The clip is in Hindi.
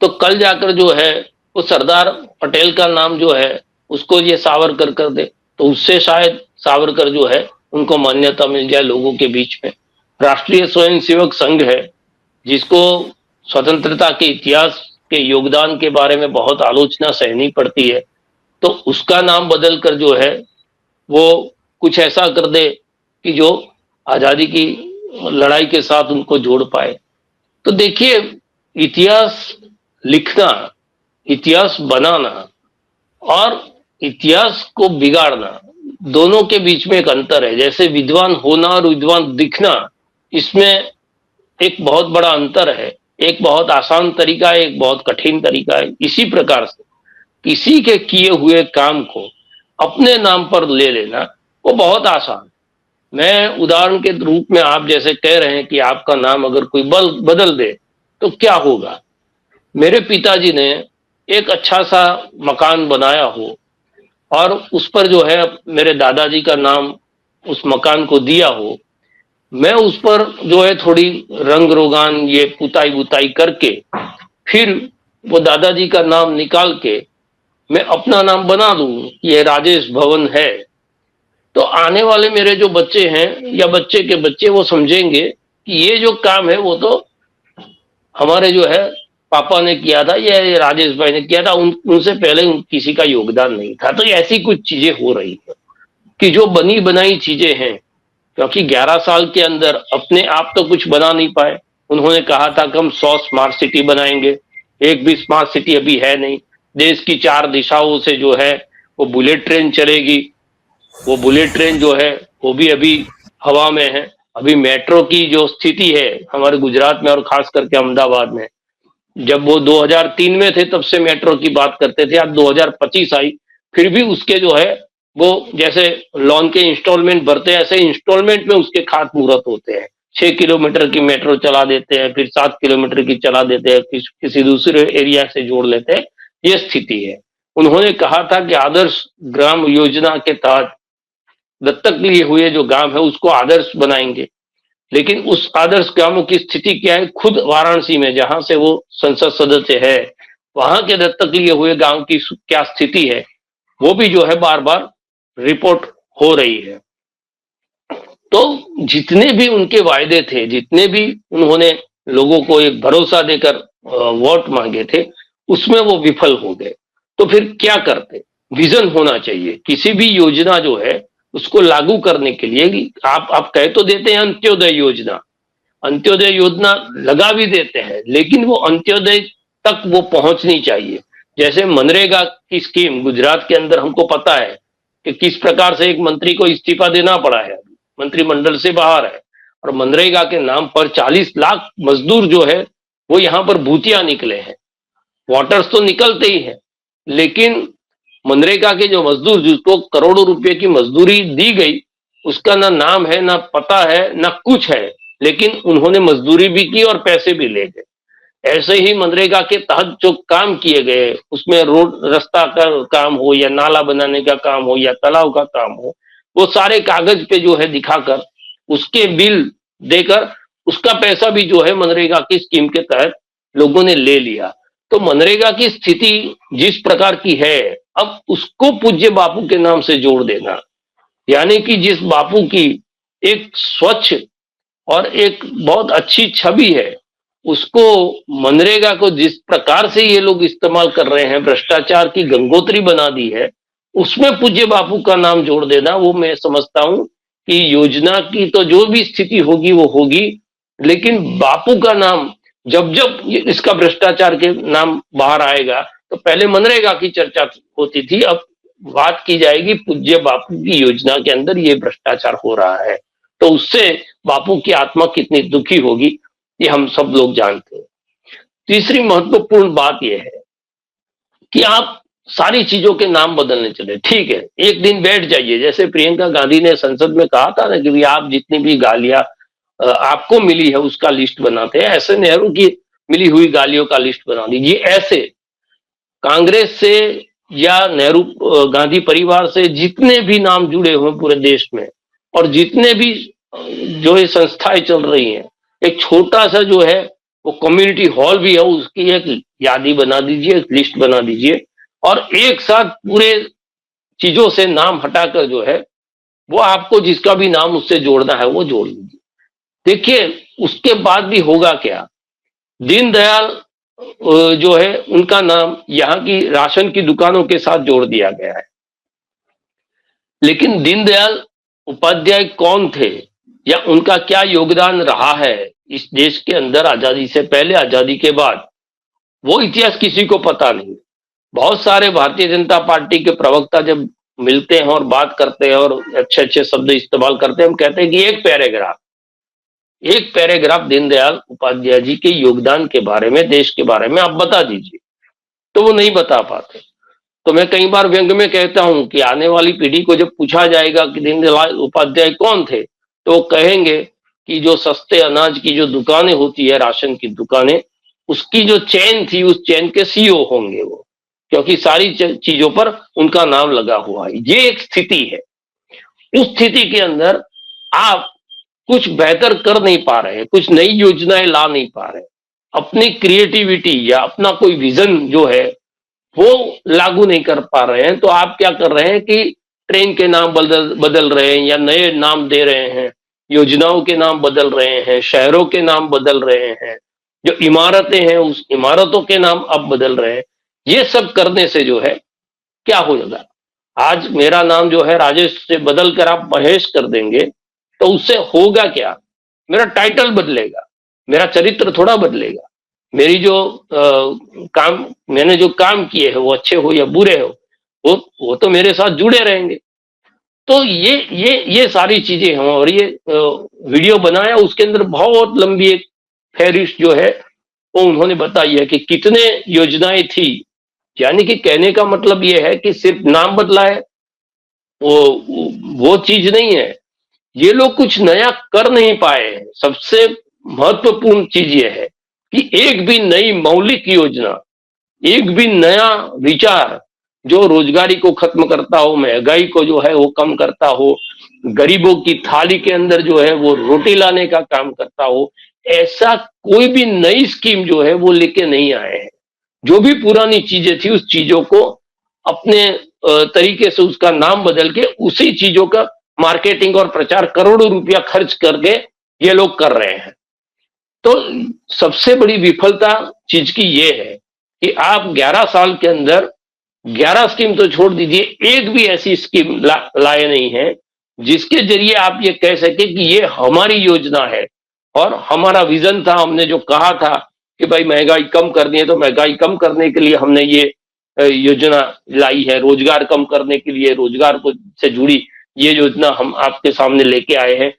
तो कल जाकर जो है वो सरदार पटेल का नाम जो है उसको ये सावरकर कर दे, तो उससे शायद सावरकर जो है उनको मान्यता मिल जाए लोगों के बीच में। राष्ट्रीय स्वयंसेवक संघ है, जिसको स्वतंत्रता के इतिहास के योगदान के बारे में बहुत आलोचना सहनी पड़ती है, तो उसका नाम बदल कर जो है वो कुछ ऐसा कर दे कि जो आजादी की लड़ाई के साथ उनको जोड़ पाए। तो देखिए, इतिहास लिखना, इतिहास बनाना और इतिहास को बिगाड़ना, दोनों के बीच में एक अंतर है। जैसे विद्वान होना और विद्वान दिखना, इसमें एक बहुत बड़ा अंतर है। एक बहुत आसान तरीका है, एक बहुत कठिन तरीका है। इसी प्रकार से किसी के किए हुए काम को अपने नाम पर ले लेना वो बहुत आसान। मैं उदाहरण के रूप में, आप जैसे कह रहे हैं कि आपका नाम अगर कोई बदल दे तो क्या होगा। मेरे पिताजी ने एक अच्छा सा मकान बनाया हो और उस पर जो है मेरे दादाजी का नाम उस मकान को दिया हो, मैं उस पर जो है थोड़ी रंग रोगान ये पुताई बुताई करके फिर वो दादाजी का नाम निकाल के मैं अपना नाम बना दूं, ये राजेश भवन है, तो आने वाले मेरे जो बच्चे हैं या बच्चे के बच्चे वो समझेंगे कि ये जो काम है वो तो हमारे जो है पापा ने किया था, ये राजेश भाई ने किया था, उनसे पहले किसी का योगदान नहीं था। तो ऐसी कुछ चीजें हो रही है कि जो बनी बनाई चीजें हैं, क्योंकि 11 साल के अंदर अपने आप तो कुछ बना नहीं पाए। उन्होंने कहा था कि हम 100 स्मार्ट सिटी बनाएंगे, एक भी स्मार्ट सिटी अभी है नहीं। देश की 4 दिशाओं से जो है वो बुलेट ट्रेन चलेगी, वो बुलेट ट्रेन जो है वो भी अभी हवा में है। अभी मेट्रो की जो स्थिति है हमारे गुजरात में और खास करके अहमदाबाद में, जब वो 2003 में थे तब से मेट्रो की बात करते थे, अब 2025 आई, फिर भी उसके जो है वो जैसे लोन के इंस्टॉलमेंट भरते हैं ऐसे इंस्टॉलमेंट में उसके खात मुहूर्त होते हैं। 6 किलोमीटर की मेट्रो चला देते हैं, फिर 7 किलोमीटर की चला देते हैं, किसी दूसरे एरिया से जोड़ लेते हैं। ये स्थिति है। उन्होंने कहा था कि आदर्श ग्राम योजना के तहत दत्तक लिए हुए जो गांव है उसको आदर्श बनाएंगे, लेकिन उस आदर्श गांवों की स्थिति क्या है, खुद वाराणसी में जहां से वो संसद सदस्य है वहां के दत्तक लिए हुए गांव की क्या स्थिति है वो भी जो है बार बार रिपोर्ट हो रही है। तो जितने भी उनके वायदे थे, जितने भी उन्होंने लोगों को एक भरोसा देकर वोट मांगे थे, उसमें वो विफल हो गए। तो फिर क्या करते, विजन होना चाहिए। किसी भी योजना जो है उसको लागू करने के लिए आप कह तो देते हैं अंत्योदय योजना, अंत्योदय योजना लगा भी देते हैं, लेकिन वो अंत्योदय तक वो पहुंचनी चाहिए। जैसे मनरेगा की स्कीम गुजरात के अंदर हमको पता है कि किस प्रकार से एक मंत्री को इस्तीफा देना पड़ा है, मंत्रिमंडल से बाहर है, और मनरेगा के नाम पर 40 लाख मजदूर जो है वो यहाँ पर भूतिया निकले हैं। वाटर्स तो निकलते ही है, लेकिन मनरेगा के जो मजदूर जिसको करोड़ों रुपए की मजदूरी दी गई उसका ना नाम है, ना पता है, ना कुछ है, लेकिन उन्होंने मजदूरी भी की और पैसे भी ले गए। ऐसे ही मनरेगा के तहत जो काम किए गए उसमें रोड रास्ता का काम हो या नाला बनाने का काम हो या तालाब का काम हो, वो सारे कागज पे जो है दिखाकर उसके बिल देकर उसका पैसा भी जो है मनरेगा की स्कीम के तहत लोगों ने ले लिया। तो मनरेगा की स्थिति जिस प्रकार की है, अब उसको पूज्य बापू के नाम से जोड़ देना, यानी कि जिस बापू की एक स्वच्छ और एक बहुत अच्छी छवि है, उसको मनरेगा को जिस प्रकार से ये लोग इस्तेमाल कर रहे हैं, भ्रष्टाचार की गंगोत्री बना दी है, उसमें पूज्य बापू का नाम जोड़ देना, वो मैं समझता हूं कि योजना की तो जो भी स्थिति होगी वो होगी, लेकिन बापू का नाम जब जब इसका भ्रष्टाचार के नाम बाहर आएगा तो पहले मनरेगा की चर्चा होती थी, अब बात की जाएगी पूज्य बापू की योजना के अंदर ये भ्रष्टाचार हो रहा है। तो उससे बापू की आत्मा कितनी दुखी होगी ये हम सब लोग जानते हैं। तीसरी महत्वपूर्ण बात यह है कि आप सारी चीजों के नाम बदलने चले, ठीक है, एक दिन बैठ जाइए। जैसे प्रियंका गांधी ने संसद में कहा था ना कि भी आप जितनी भी गालियां आपको मिली है उसका लिस्ट बनाते हैं, ऐसे नेहरू की मिली हुई गालियों का लिस्ट बना दीजिए। ऐसे कांग्रेस से या नेहरू गांधी परिवार से जितने भी नाम जुड़े हुए पूरे देश में और जितने भी जो ये संस्थाएं चल रही हैं, एक छोटा सा जो है वो कम्युनिटी हॉल भी है, उसकी एक यादी बना दीजिए, एक लिस्ट बना दीजिए और एक साथ पूरे चीजों से नाम हटाकर जो है वो आपको जिसका भी नाम उससे जोड़ना है वो जोड़ लीजिए। देखिए उसके बाद भी होगा क्या, दीनदयाल जो है उनका नाम यहाँ की राशन की दुकानों के साथ जोड़ दिया गया है। लेकिन दीनदयाल उपाध्याय कौन थे या उनका क्या योगदान रहा है इस देश के अंदर, आजादी से पहले, आजादी के बाद, वो इतिहास किसी को पता नहीं। बहुत सारे भारतीय जनता पार्टी के प्रवक्ता जब मिलते हैं और बात करते हैं और अच्छे अच्छे शब्द इस्तेमाल करते हैं, हम कहते हैं कि एक पैराग्राफ दीनदयाल उपाध्याय जी के योगदान के बारे में, देश के बारे में आप बता दीजिए, तो वो नहीं बता पाते। तो मैं कई बार व्यंग में कहता हूं कि आने वाली पीढ़ी को जब पूछा जाएगा कि दीनदयाल उपाध्याय कौन थे, तो वो कहेंगे कि जो सस्ते अनाज की जो दुकानें होती है, राशन की दुकानें, उसकी जो चेन थी, उस चेन के सीईओ होंगे वो, क्योंकि सारी चीजों पर उनका नाम लगा हुआ है। ये एक स्थिति है। उस स्थिति के अंदर आप कुछ बेहतर कर नहीं पा रहे, कुछ नई योजनाएं ला नहीं पा रहे, अपनी क्रिएटिविटी या अपना कोई विजन जो है वो लागू नहीं कर पा रहे हैं, तो आप क्या कर रहे हैं कि ट्रेन के नाम बदल बदल रहे हैं या नए नाम दे रहे हैं, योजनाओं के नाम बदल रहे हैं, शहरों के नाम बदल रहे हैं, जो इमारतें हैं उस इमारतों के नाम अब बदल रहे हैं। ये सब करने से जो है क्या होगा, आज मेरा नाम जो है राजेश से बदल कर आप महेश कर देंगे, तो उससे होगा क्या, मेरा टाइटल बदलेगा, मेरा चरित्र थोड़ा बदलेगा, मेरी जो काम मैंने जो काम किए हैं वो अच्छे हो या बुरे हो, वो तो मेरे साथ जुड़े रहेंगे। तो ये सारी चीजें हैं और ये वीडियो बनाया, उसके अंदर बहुत लंबी एक फहरिस्त जो है वो उन्होंने बताई है कि कितने योजनाएं थी। यानी कि कहने का मतलब ये है कि सिर्फ नाम बदला है वो वो चीज नहीं है, ये लोग कुछ नया कर नहीं पाए हैं। सबसे महत्वपूर्ण चीज ये है कि एक भी नई मौलिक योजना, एक भी नया विचार जो रोजगारी को खत्म करता हो, महंगाई को जो है वो कम करता हो, गरीबों की थाली के अंदर जो है वो रोटी लाने का काम करता हो, ऐसा कोई भी नई स्कीम जो है वो लेके नहीं आए हैं। जो भी पुरानी चीजें थी उस चीजों को अपने तरीके से उसका नाम बदल के उसी चीजों का मार्केटिंग और प्रचार करोड़ों रुपया खर्च करके ये लोग कर रहे हैं। तो सबसे बड़ी विफलता चीज की ये है कि आप 11 साल के अंदर 11 स्कीम तो छोड़ दीजिए, एक भी ऐसी स्कीम लाए नहीं है जिसके जरिए आप ये कह सके कि ये हमारी योजना है और हमारा विजन था, हमने जो कहा था कि भाई महंगाई कम करनी है तो महंगाई कम करने के लिए हमने ये योजना लाई है, रोजगार कम करने के लिए रोजगार को से जुड़ी ये योजना हम आपके सामने लेके आए हैं।